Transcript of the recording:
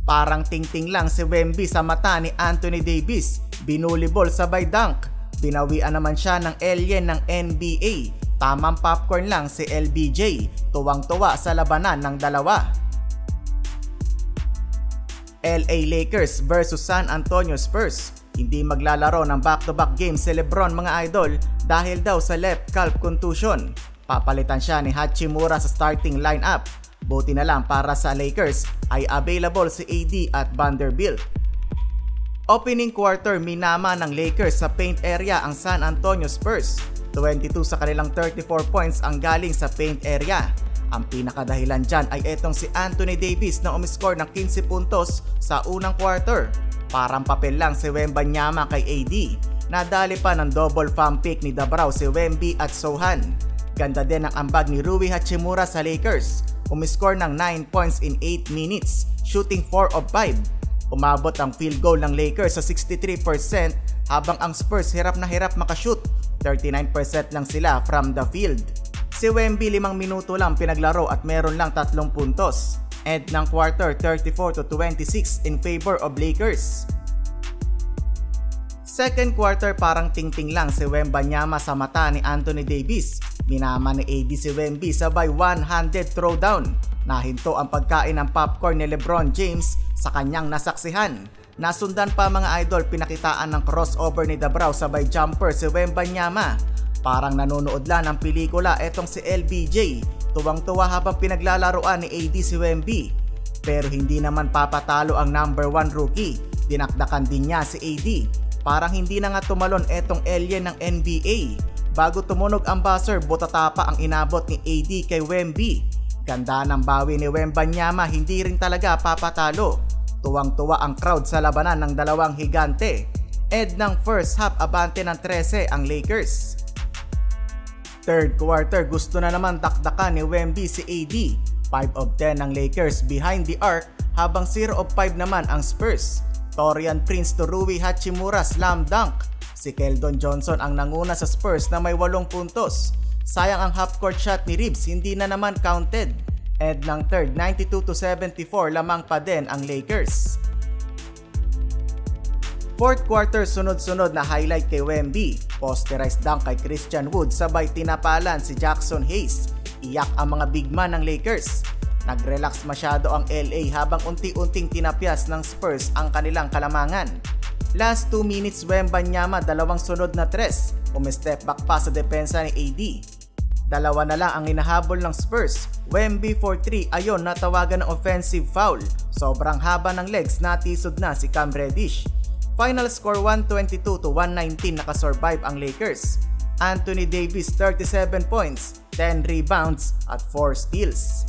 Parang tingting lang si Wemby sa mata ni Anthony Davis. Binuli ball sabay dunk. Binawian naman siya ng alien ng NBA. Tamang popcorn lang si LBJ. Tuwang-tuwa sa labanan ng dalawa. LA Lakers versus San Antonio Spurs. Hindi maglalaro ng back-to-back games si LeBron mga idol dahil daw sa left calf contusion. Papalitan siya ni Hachimura sa starting lineup. Buti na lang para sa Lakers ay available si AD at Vanderbilt. Opening quarter, minama ng Lakers sa paint area ang San Antonio Spurs. 22 sa kanilang 34 points ang galing sa paint area. Ang pinakadahilan dyan ay etong si Anthony Davis na umiscore ng 15 puntos sa unang quarter. Parang papel lang si Wembanyama kay AD. Nadali pa ng double fam pick ni Dabrao si Wemby at Sohan. Ganda din ang ambag ni Rui Hachimura sa Lakers. Umiscore ng 9 points in 8 minutes, shooting 4 of 5. Umabot ang field goal ng Lakers sa 63% habang ang Spurs hirap na hirap makashoot. 39% lang sila from the field. Si Wemby 5 minuto lang pinaglaro at meron lang 3 puntos. End ng quarter 34-26 in favor of Lakers. Second quarter, parang tingting lang si Wembanyama sa mata ni Anthony Davis. Minama ni AD si Wemby sabay one-handed throwdown. Nahinto ang pagkain ng popcorn ni LeBron James sa kanyang nasaksihan. Nasundan pa mga idol, pinakitaan ng crossover ni Dabrao sabay jumper si Wembanyama. Parang nanonood lang ng pelikula etong si LBJ. Tuwang-tuwa habang pinaglalaroan ni AD si Wemby. Pero hindi naman papatalo ang number 1 rookie. Dinakdakan din niya si AD. Parang hindi na nga tumalon etong alien ng NBA. Bago tumunog ang buzzer, butatapa ang inabot ni AD kay Wemby. Ganda ng bawi ni Wembanyama, hindi rin talaga papatalo. Tuwang-tuwa ang crowd sa labanan ng dalawang higante. End ng first half, abante ng 13 ang Lakers. Third quarter, gusto na naman dakdakan ni Wemby si AD. 5 of 10 ang Lakers behind the arc habang 0 of 5 naman ang Spurs. Taurean Prince to Rui Hachimura slam dunk. Si Keldon Johnson ang nanguna sa Spurs na may 8 puntos. Sayang ang half-court shot ni Reeves, hindi na naman counted. End ng third, 92-74, lamang pa din ang Lakers. Fourth quarter, sunod-sunod na highlight kay Wemby. Posterized dunk kay Christian Wood sabay tinapalan si Jackson Hayes. Iyak ang mga big man ng Lakers. Nag-relax masyado ang LA habang unti-unting tinapyas ng Spurs ang kanilang kalamangan. Last 2 minutes, Wembanyama 2 sunod na 3. Umistep back pa sa depensa ni AD. 2 na lang ang hinahabol ng Spurs. Wemby for 3, ayon natawagan ng offensive foul. Sobrang haba ng legs, natisod na si Cam Reddish. Final score 122-119, nakasurvive ang Lakers. Anthony Davis 37 points, 10 rebounds at 4 steals.